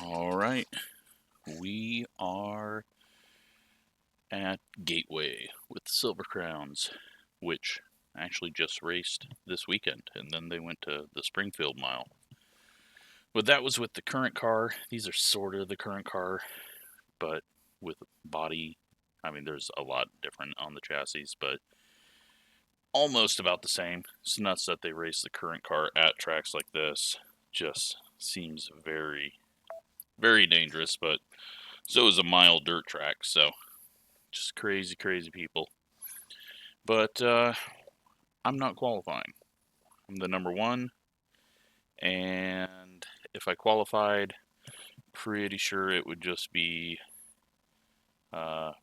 All right, we are at Gateway with the Silver Crowns, which actually just raced this weekend, and then they went to the Springfield Mile. But that was with the current car. These are sort of the current car, but with body. I mean, there's a lot different on the chassis, but almost about the same. It's nuts that they race the current car at tracks like this. Just seems very, very dangerous, but so is a mile dirt track, so just crazy, crazy people. But I'm not qualifying. I'm the number one, and if I qualified, pretty sure it would just be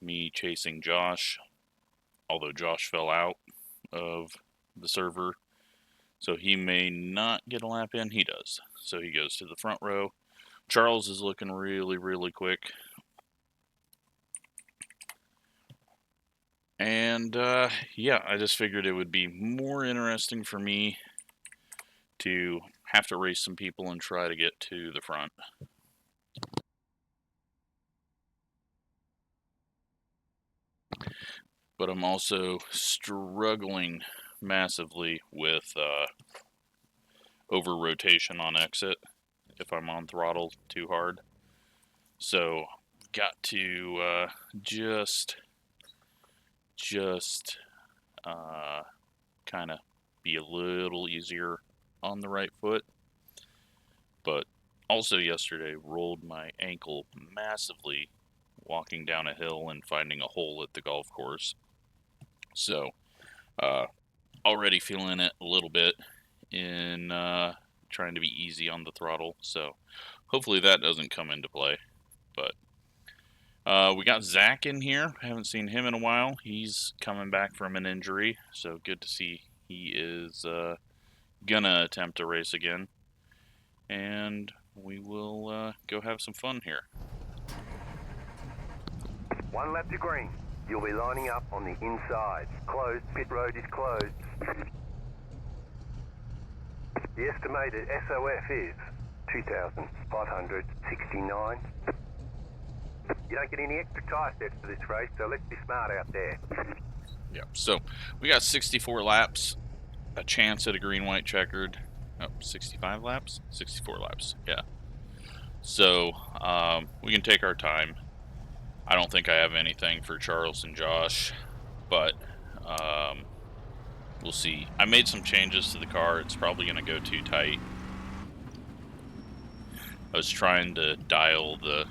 me chasing Josh, although Josh fell out of the server, so he may not get a lap in. He does, so he goes to the front row. Charles is looking really, really quick. And, yeah, I just figured it would be more interesting for me to have to race some people and try to get to the front. But I'm also struggling massively with over-rotation on exit if I'm on throttle too hard. So, got to just kind of be a little easier on the right foot. But also yesterday rolled my ankle massively walking down a hill and finding a hole at the golf course. So already feeling it a little bit in trying to be easy on the throttle. So hopefully that doesn't come into play. But we got Zach in here. Haven't seen him in a while. He's coming back from an injury, so good to see he is gonna attempt to race again. And we will go have some fun here. One lap to green. You'll be lining up on the inside. Closed. Pit road is closed. The estimated SOF is 2,569. You don't get any extra tyre sets for this race, so let's be smart out there. Yeah, so we got 64 laps, a chance at a green-white checkered. Oh, 65 laps? 64 laps, yeah. So we can take our time. I don't think I have anything for Charles and Josh, but we'll see. I made some changes to the car. It's probably going to go too tight. I was trying to dial the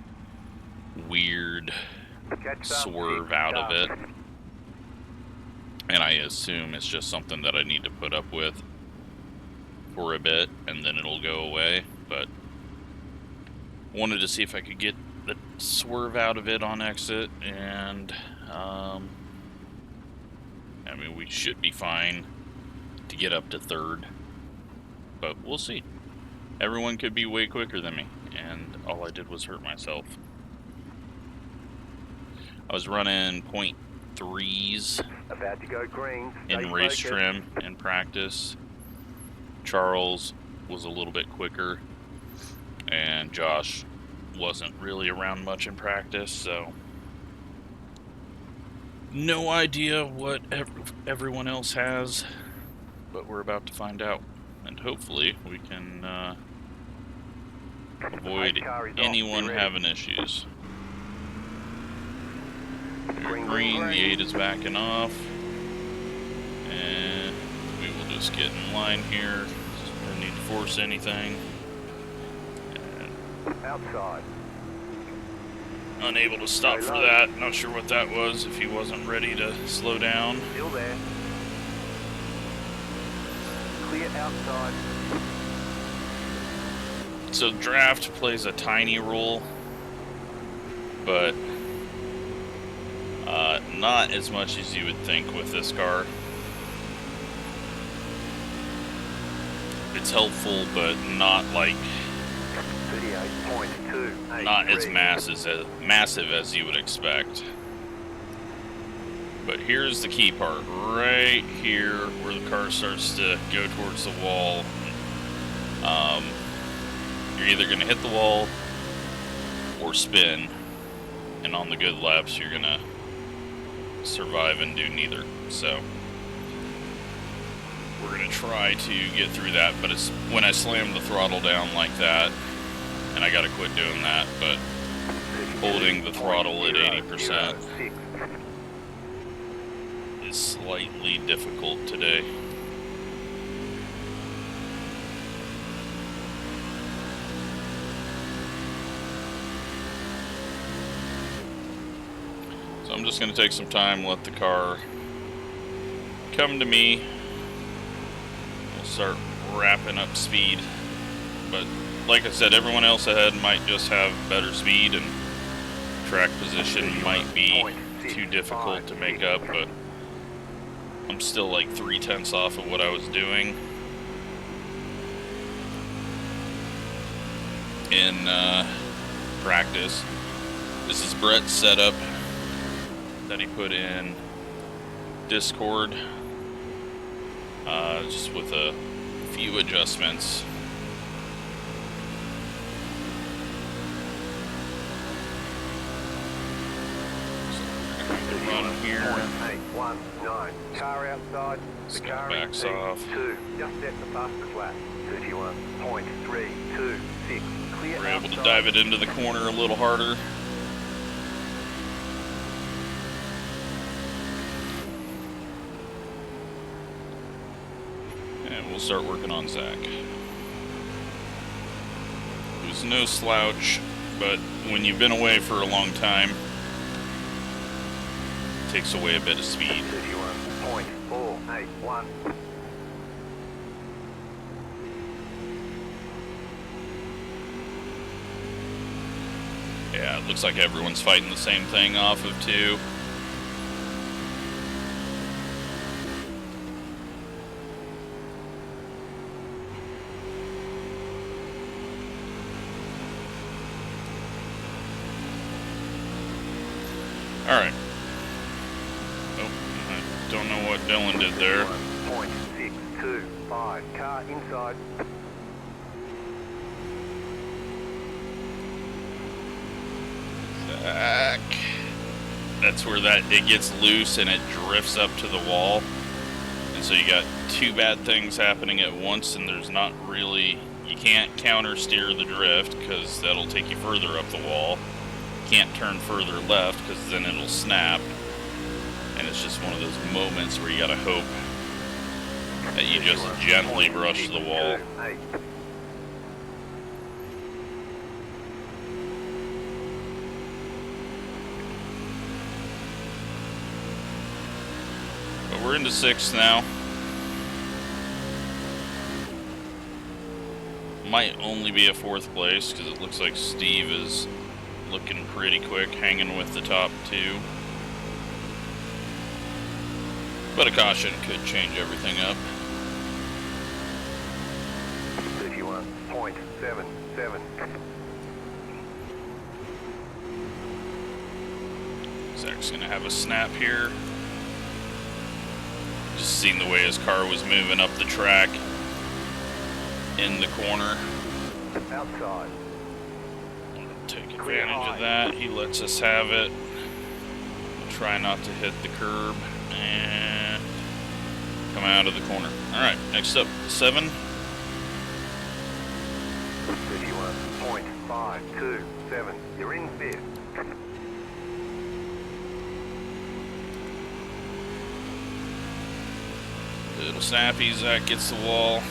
weird swerve out of it, and I assume it's just something that I need to put up with for a bit and then it'll go away. But wanted to see if I could get the swerve out of it on exit, and I mean, we should be fine to get up to third, but we'll see. Everyone could be way quicker than me, and all I did was hurt myself. I was running 0.3s about to go green. in race trim in practice. Charles was a little bit quicker, and Josh wasn't really around much in practice, so no idea what everyone else has, but we're about to find out, and hopefully we can avoid anyone having issues. Green, the 8 is backing off, and we will just get in line here. Don't need to force anything. Outside. Unable to stop for that. Not sure what that was, if he wasn't ready to slow down. Still there. Clear outside. So draft plays a tiny role, but not as much as you would think with this car. It's helpful, but not like 38.2. not as massive as you would expect. But here's the key part, right here where the car starts to go towards the wall. You're either going to hit the wall or spin, and on the good laps you're gonna survive and do neither. So we're gonna try to get through that, but it's when I slam the throttle down like that, and I gotta quit doing that, but holding the throttle at 80% is slightly difficult today. So I'm just going to take some time, let the car come to me. We'll start wrapping up speed. But like I said, everyone else ahead might just have better speed, and track position might be too difficult to make up, but I'm still like 0.3 off of what I was doing in practice. This is Brett's setup that he put in Discord, just with a few adjustments. Run here. 819. Car outside. The car backs off. Just set the fastest lap. 31.326. Clear. We're able to dive it into the corner a little harder. And we'll start working on Zach. Who's no slouch, but when you've been away for a long time, it takes away a bit of speed. 31.481. Yeah, it looks like everyone's fighting the same thing off of 2. Alright. Oh, I don't know what Dylan did there. 1.625. Car inside. Zach. That's where it gets loose and it drifts up to the wall. And so you got 2 bad things happening at once, and there's not really, you can't counter steer the drift because that'll take you further up the wall. Can't turn further left because then it'll snap, and it's just one of those moments where you gotta hope that you just gently brush the wall. But we're into 6th now. Might only be a 4th place because it looks like Steve is looking pretty quick, hanging with the top 2. But a caution could change everything up. 31.77. Zach's gonna have a snap here. Just seen the way his car was moving up the track in the corner. Outside. Take advantage of that. He lets us have it. Try not to hit the curb and come out of the corner. Alright, next up, 7. 31.527. You're in 5th. Little snappy, Zach gets the wall.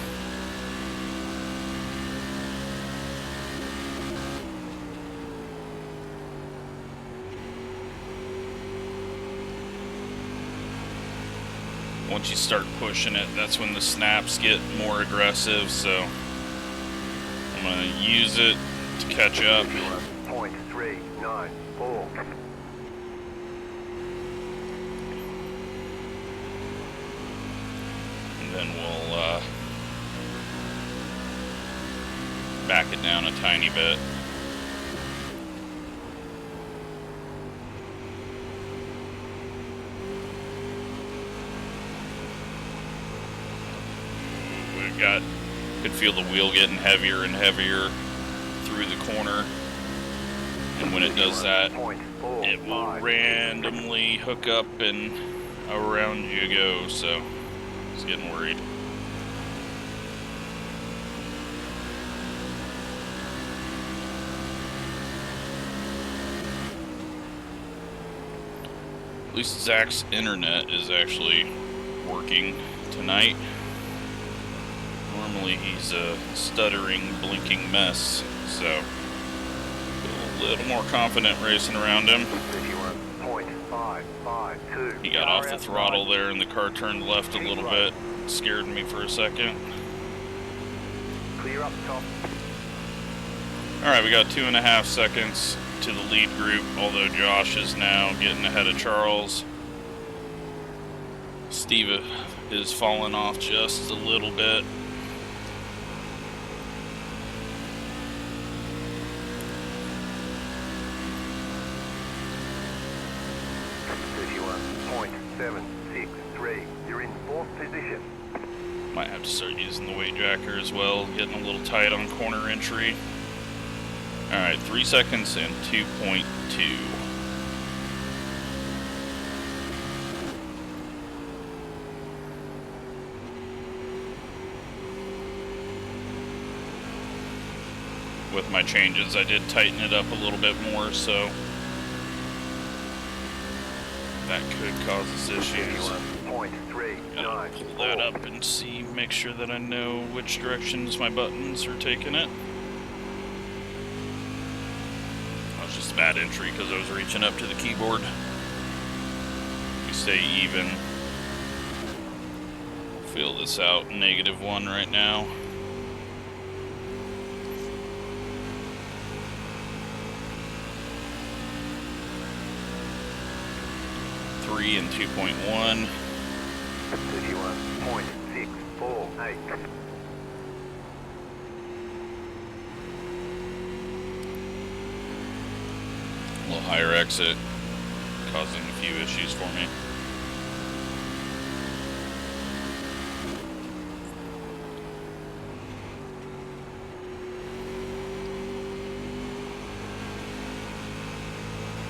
Once you start pushing it, that's when the snaps get more aggressive, so I'm going to use it to catch up. 0.394. And then we'll back it down a tiny bit. Could feel the wheel getting heavier and heavier through the corner. And when it does that, it will randomly hook up and around you go, so it's getting worried. At least Zach's internet is actually working tonight. Normally he's a stuttering, blinking mess, so a little more confident racing around him. He got off the throttle there and the car turned left a little bit. Scared me for a second. Clear up top. Alright, we got 2.5 seconds to the lead group, although Josh is now getting ahead of Charles. Steve is falling off just a little bit. You're in 4th position. Might have to start using the weight jacker as well, getting a little tight on corner entry. Alright, 3 seconds and 2.2. With my changes, I did tighten it up a little bit more, so that could cause us issues. Gotta pull that up and see, make sure that I know which directions my buttons are taking it. That was just a bad entry because I was reaching up to the keyboard. We stay even. We'll fill this out, -1 right now. And 2.1. 31.648. A little higher exit, causing a few issues for me.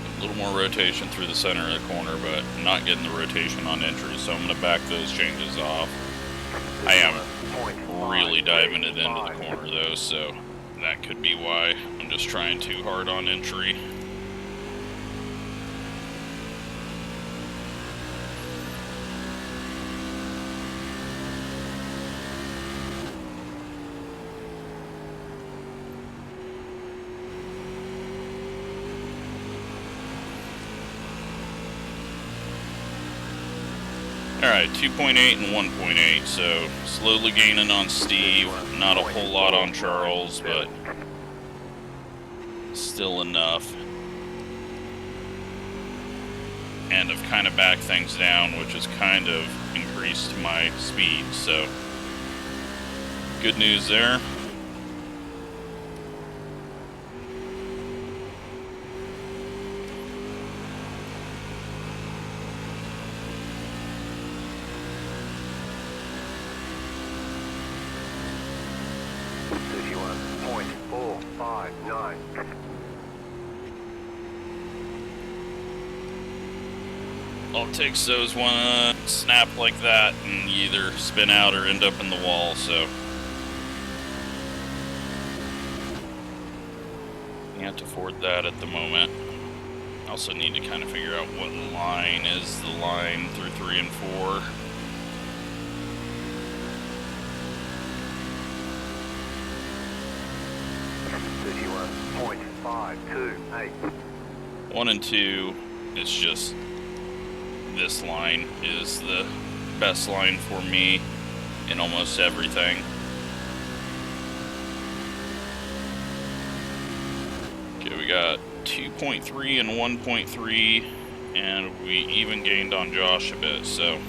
A little more rotation through the center of the corner, but not getting the rotation on entry, so I'm going to back those changes off. I am really diving it into the corner though, so that could be why I'm just trying too hard on entry. Alright, 2.8 and 1.8, so slowly gaining on Steve, not a whole lot on Charles, but still enough. And I've kind of backed things down, which has kind of increased my speed, so good news there. All it takes though is one snap like that and you either spin out or end up in the wall, so can't afford that at the moment. Also need to kind of figure out what line is the line through 3 and 4. .528. 1 and 2, it's just this line is the best line for me in almost everything. Okay, we got 2.3 and 1.3, and we even gained on Josh a bit, so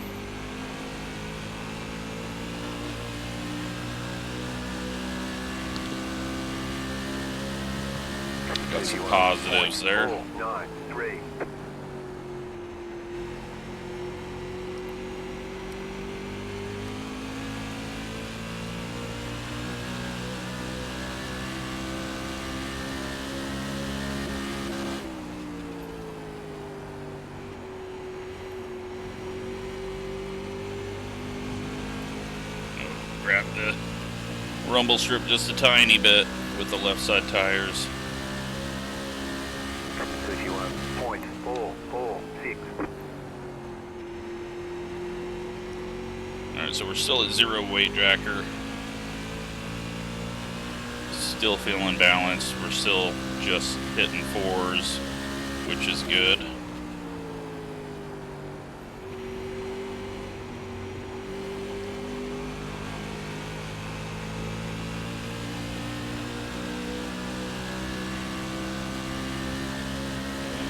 got some positives there. rumble strip just a tiny bit with the left side tires. 31.446. Alright, so we're still at 0 weight jacker. Still feeling balanced. We're still just hitting 4s, which is good.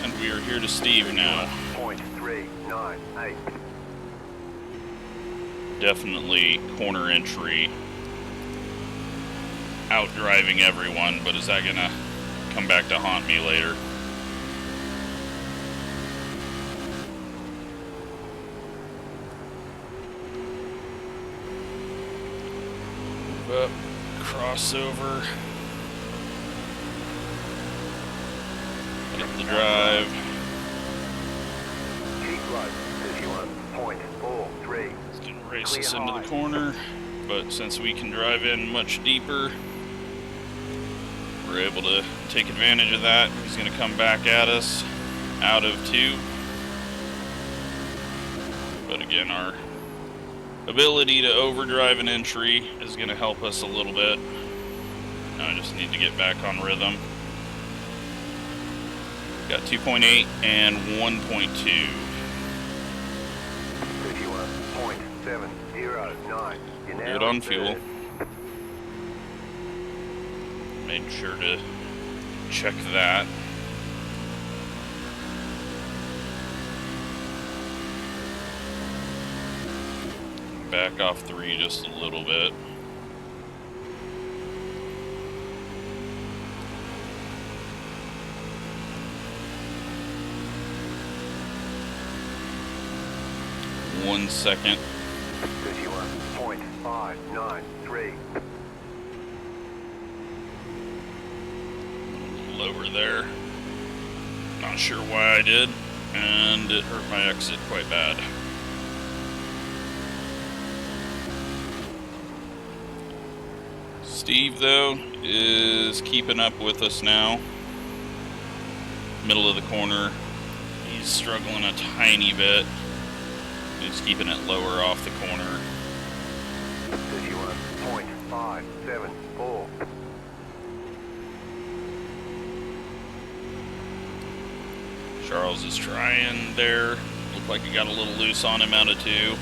And we are here to Steve now. 0.398. Definitely corner entry. Out driving everyone, but is that gonna come back to haunt me later? Move up, crossover. Get the drive. Keep low. 31.43. It's gonna race us into the corner, but since we can drive in much deeper, we're able to take advantage of that. He's going to come back at us out of 2. But again, our ability to overdrive an entry is going to help us a little bit. Now I just need to get back on rhythm. Got 2.8 and 1.2. 31.709. Good on fuel. Made sure to check that. Back off 3 just a little bit. One second. 31.593. Lower there. Not sure why I did, and it hurt my exit quite bad. Steve, though, is keeping up with us now. Middle of the corner. He's struggling a tiny bit. He's keeping it lower off the corner. 31.574. Charles is trying there. Looked like he got a little loose on him out of 2.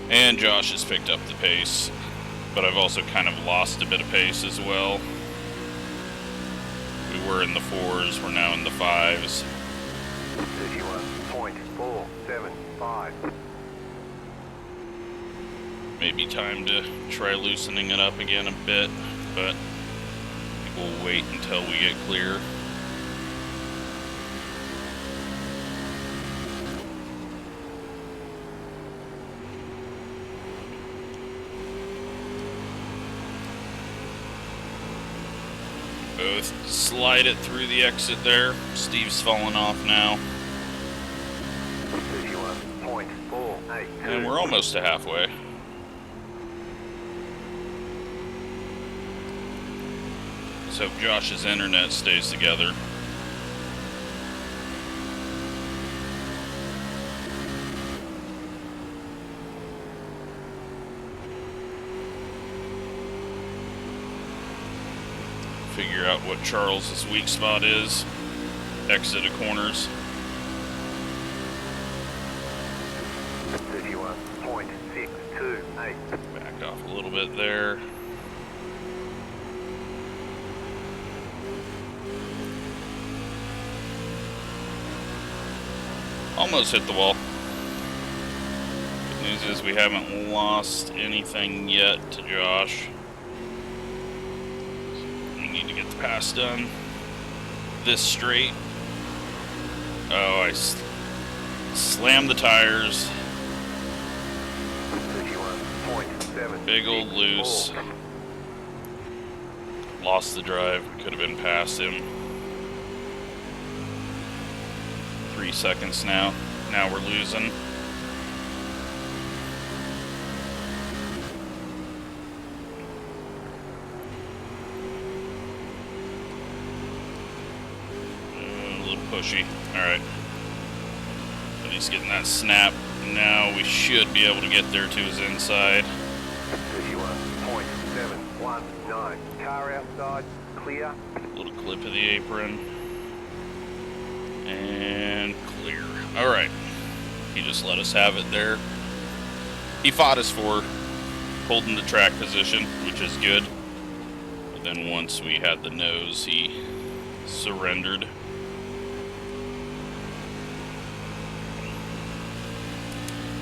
And Josh has picked up the pace, but I've also kind of lost a bit of pace as well. We were in the 4s, we're now in the 5s. 31.475. Maybe time to try loosening it up again a bit, but we'll wait until we get clear. Both slide it through the exit there. Steve's falling off now. 31.482. And we're almost to halfway. Let's hope Josh's internet stays together. Figure out what Charles's weak spot is. Exit of corners. 31.628. Back off a little bit there. Almost hit the wall. Good news is we haven't lost anything yet to Josh. We need to get the pass done. This straight. Oh, I slammed the tires. 31.7. Big old loose. Lost the drive. Could have been past him. 3 seconds now. Now we're losing. A little pushy. Alright. But he's getting that snap. Now we should be able to get there to his inside. 31.719. Car outside. Clear. Little clip of the apron. And clear. Alright. He just let us have it there. He fought us for holding the track position, which is good. But then once we had the nose, he surrendered.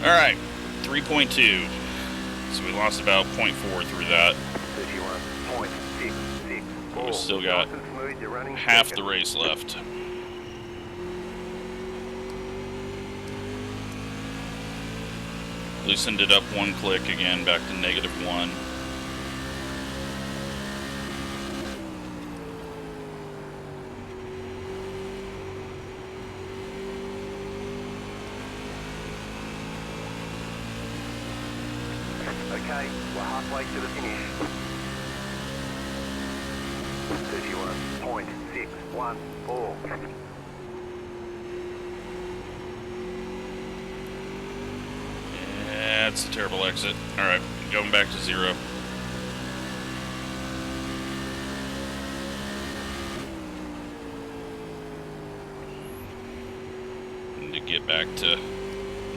Alright, 3.2. So we lost about 0.4 through that. 31.664. We still got half the race left. Loosened it up 1 click again, back to -1. Okay, we're halfway to the finish. 31.614. That's a terrible exit. Alright, going back to 0. Need to get back to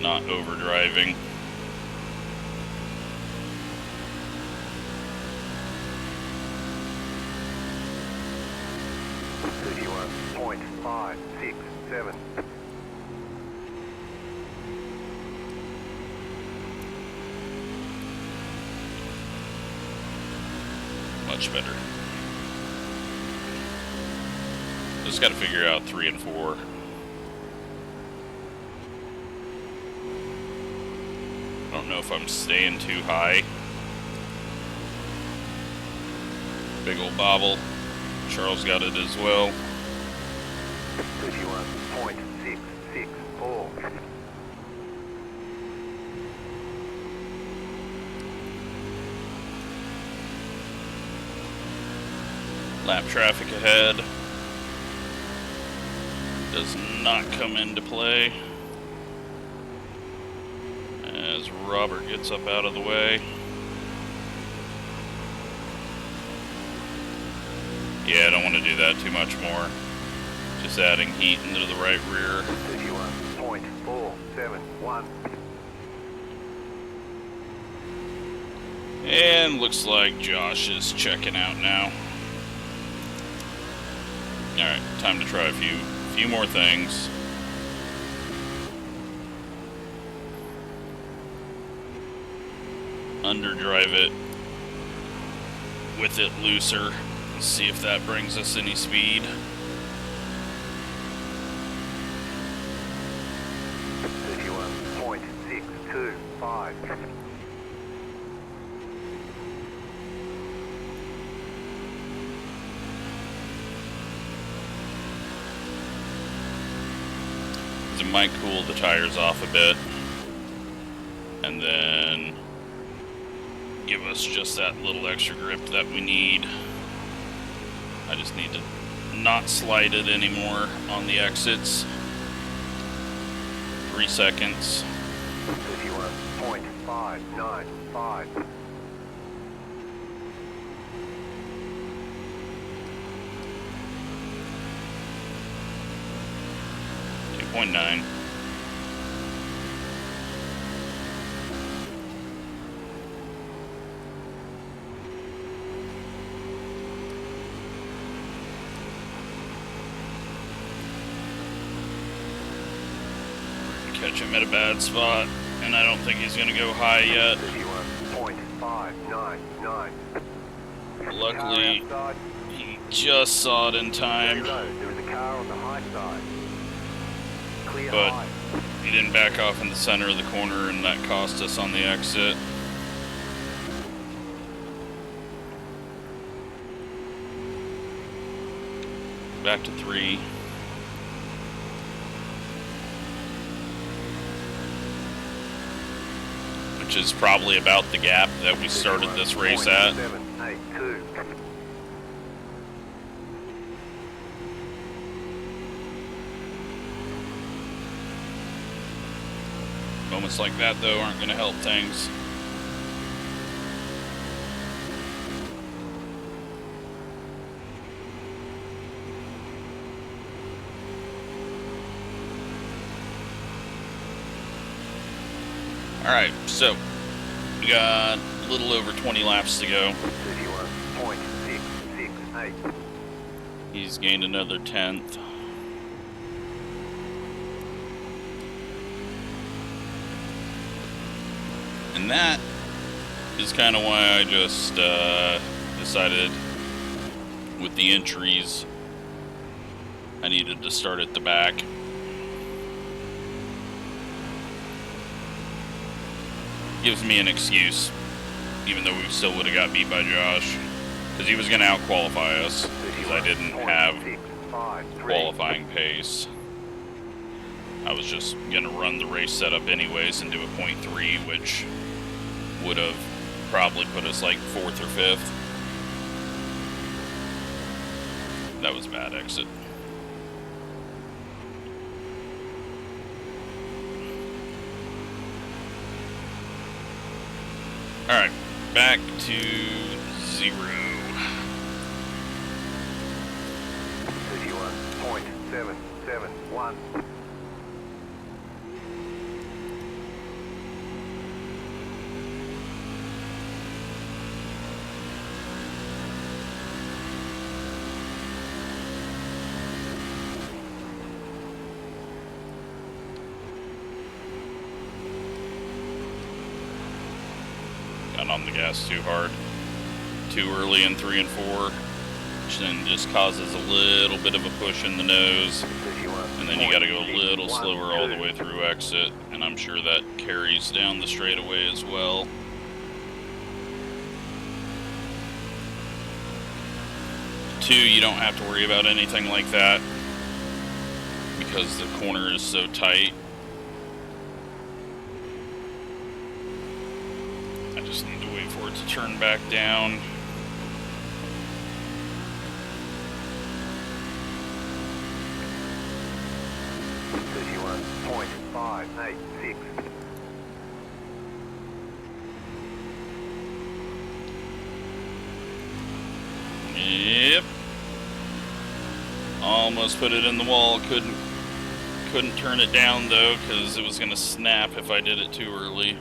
not overdriving. .567. Much better. Just got to figure out 3 and 4. I don't know if I'm staying too high. Big old bobble. Charles got it as well. 31.664. Lap traffic ahead does not come into play as Robert gets up out of the way. Yeah, I don't want to do that too much more. Just adding heat into the right rear. 31.471. And looks like Josh is checking out now. Alright, time to try a few more things. Underdrive it with it looser. See if that brings us any speed. 31.625. It might cool the tires off a bit, and then give us just that little extra grip that we need. I just need to not slide it anymore on the exits. 3 seconds. 31.595. 2.9. Catch him at a bad spot, and I don't think he's going to go high yet. 31.599. Luckily, he just saw it in time, There is a car on the high side. Clear but high. he didn't back off in the center of the corner, and that cost us on the exit. Back to 3. which is probably about the gap that we started this race at. 782. Moments like that, though, aren't going to help things. Alright, so we got a little over 20 laps to go. 31.668. He's gained another 10th. And that is kind of why I just decided with the entries I needed to start at the back. Gives me an excuse, even though we still would have got beat by Josh, because he was going to out-qualify us, because I didn't have qualifying pace. I was just going to run the race setup anyways and do a 0.3, which would have probably put us like 4th or 5th. That was a bad exit. Alright, back to 0. 31.771. On the gas too hard, too early in 3 and 4, which then just causes a little bit of a push in the nose, and then you got to go a little slower all the way through exit, and I'm sure that carries down the straightaway as well. Two, you don't have to worry about anything like that because the corner is so tight. Just need to wait for it to turn back down. .586. Yep. Almost put it in the wall. Couldn't turn it down though, because it was gonna snap if I did it too early.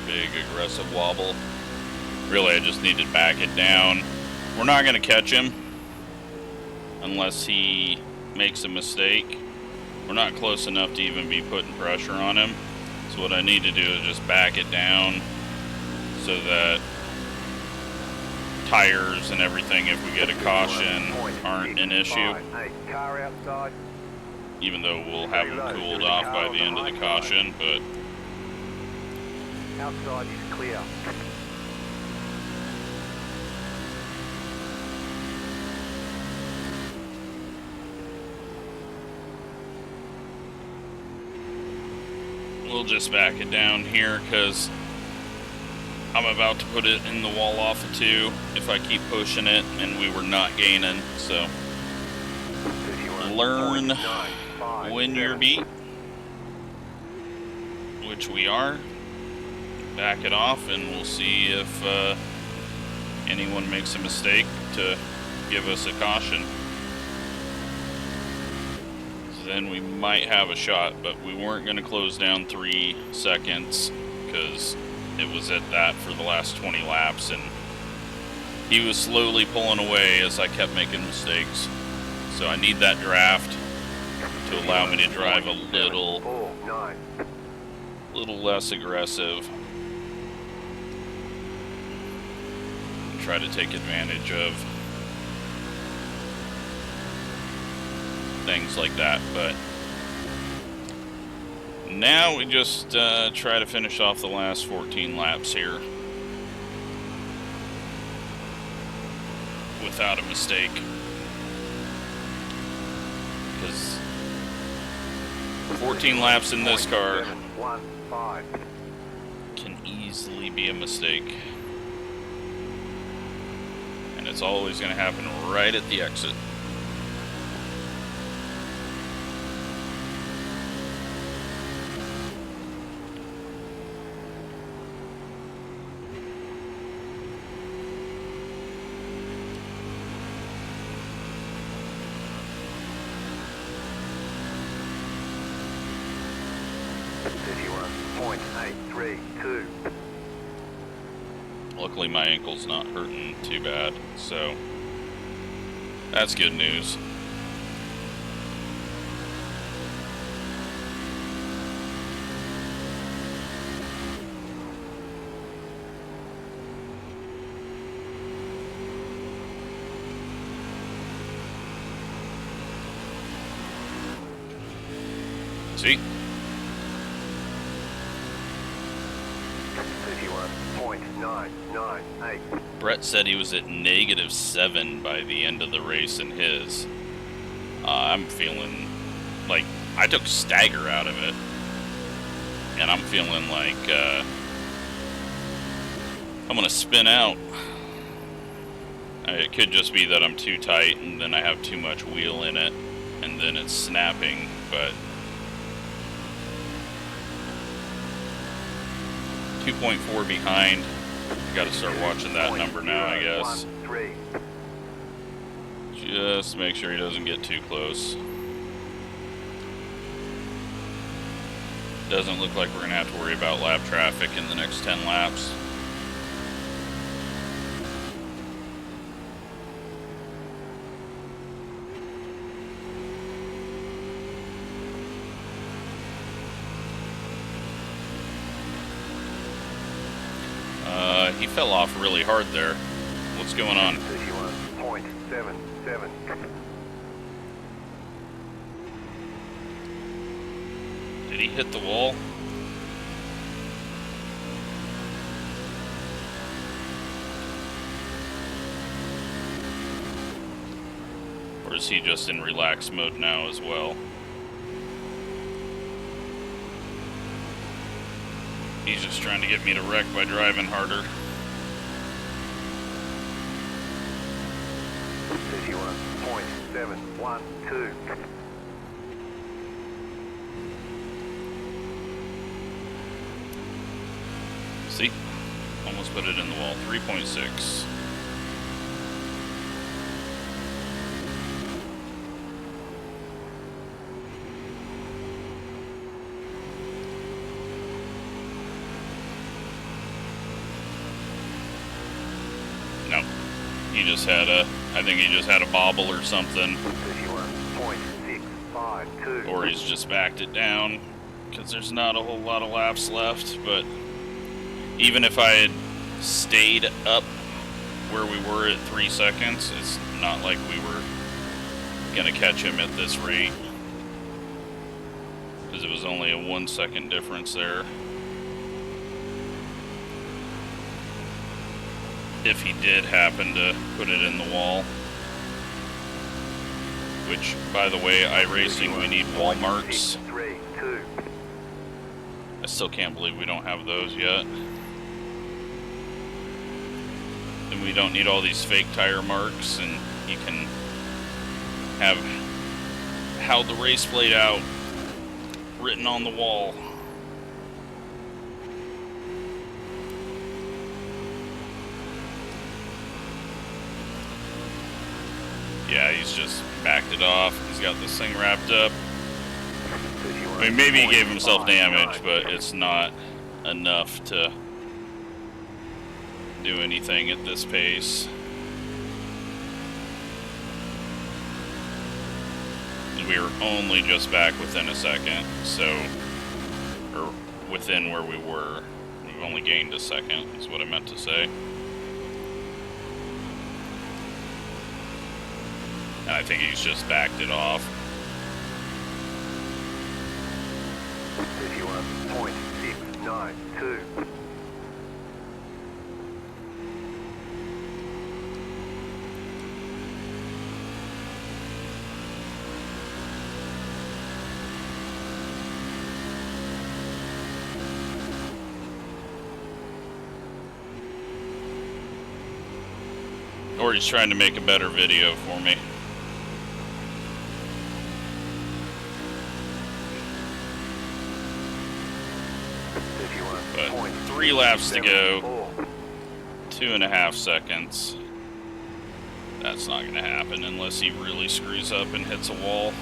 Big aggressive wobble. Really, I just need to back it down. We're not going to catch him unless he makes a mistake. We're not close enough to even be putting pressure on him. So what I need to do is just back it down so that tires and everything, if we get a caution, aren't an issue. Even though we'll have them cooled off by the end of the caution, but outside is clear. We'll just back it down here because I'm about to put it in the wall off of 2 if I keep pushing it, and we were not gaining. So learn when you're beat, which we are. Back it off, and we'll see if anyone makes a mistake to give us a caution. So then we might have a shot, but we weren't going to close down 3 seconds because it was at that for the last 20 laps, and he was slowly pulling away as I kept making mistakes. So I need that draft to allow me to drive a little less aggressive. Try to take advantage of things like that. But now we just try to finish off the last 14 laps here without a mistake, because 14 laps in this car can easily be a mistake, and it's always going to happen right at the exit. Luckily my ankle's not hurting too bad, so that's good news. See? 31.998. Brett said he was at -7 by the end of the race in his. I'm feeling like I took stagger out of it, and I'm feeling like I'm gonna spin out. It could just be that I'm too tight and then I have too much wheel in it and then it's snapping, but 2.4 behind. Gotta start watching that number now, I guess. Just make sure he doesn't get too close. Doesn't look like we're gonna have to worry about lap traffic in the next 10 laps. He fell off really hard there. What's going on? 31.77. Did he hit the wall? Or is he just in relax mode now as well? He's just trying to get me to wreck by driving harder. 31.712. See? Almost put it in the wall. 3.6. No. He just had a, I think he just had a bobble or something. 31.652. Or he's just backed it down, because there's not a whole lot of laps left. But even if I had stayed up where we were at 3 seconds, it's not like we were gonna catch him at this rate, because it was only a 1 second difference there. If he did happen to put it in the wall. Which, by the way, iRacing, we need wall marks. I still can't believe we don't have those yet. And we don't need all these fake tire marks, and you can have how the race played out written on the wall. Yeah, he's just backed it off. He's got this thing wrapped up. I mean, maybe he gave himself damage, but it's not enough to do anything at this pace. We were only just back within a second, so, or within where we were. We've only gained a second, is what I meant to say. And I think he's just backed it off. 31.692. Or he's trying to make a better video for me. But 3 laps to go. 2.5 seconds. That's not going to happen unless he really screws up and hits a wall.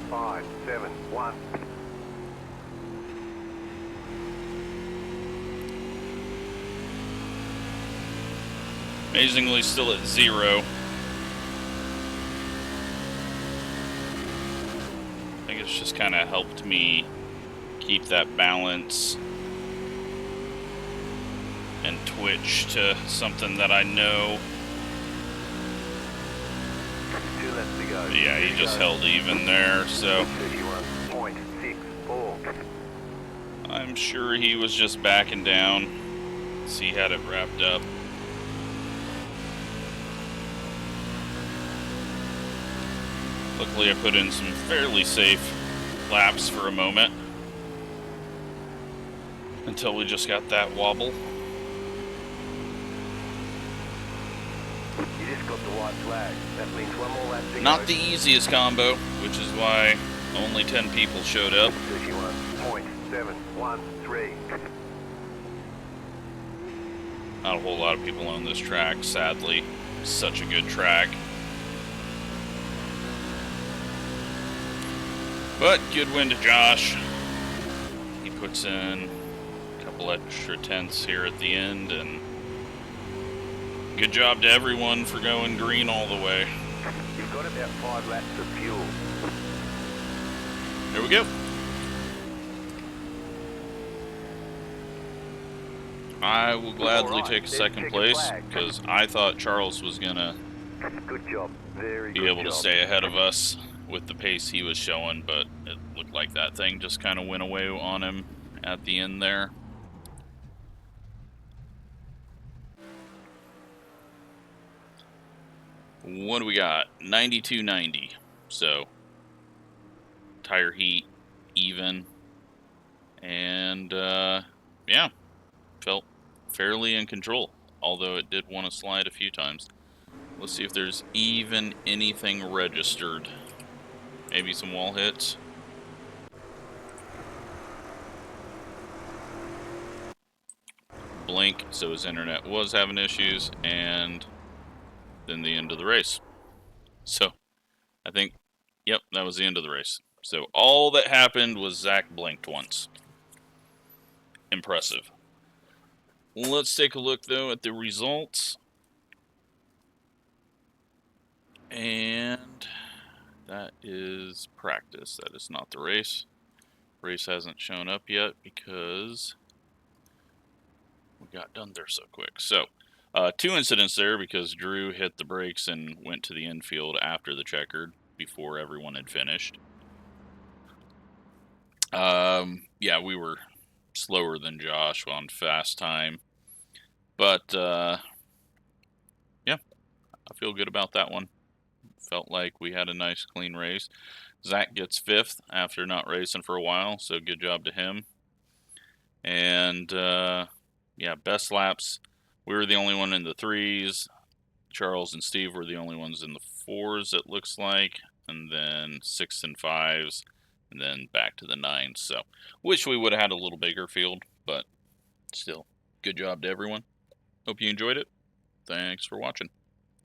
.571. Amazingly still at 0. I think it's just kind of helped me keep that balance and twitch to something that I know. 2 laps to go. Yeah, he just held even there, so 31.64. I'm sure he was just backing down. See, he had it wrapped up. Luckily, I put in some fairly safe laps for a moment until we just got that wobble. You just got the white flag. That means 1 more lap to go. Not the easiest combo, which is why only 10 people showed up. 31.713. Not a whole lot of people on this track, sadly. Such a good track. But good win to Josh. He puts in a couple extra tenths here at the end, and good job to everyone for going green all the way. You've got about 5 laps of fuel. There we go. I will gladly take second place because I thought Charles was gonna Good job. Very be good able to job. stay ahead of us with the pace he was showing, but it looked like that thing just kind of went away on him at the end there. What do we got? 92.90. So tire heat even, and yeah, felt fairly in control, although it did want to slide a few times. Let's see if there's even anything registered. Maybe some wall hits. Blink, so his internet was having issues, and then the end of the race. So I think, yep, that was the end of the race. So all that happened was Zach blinked once. Impressive. Let's take a look, though, at the results. And that is practice. That is not the race. Race hasn't shown up yet because we got done there so quick. So, 2 incidents there because Drew hit the brakes and went to the infield after the checkered before everyone had finished. Yeah, we were slower than Josh on fast time. But, yeah, I feel good about that one. Felt like we had a nice, clean race. Zach gets 5th after not racing for a while, so good job to him. And, yeah, best laps. We were the only one in the 3s. Charles and Steve were the only ones in the 4s, it looks like. And then 6s and 5s. And then back to the 9s. So, wish we would have had a little bigger field, but still, good job to everyone. Hope you enjoyed it. Thanks for watching.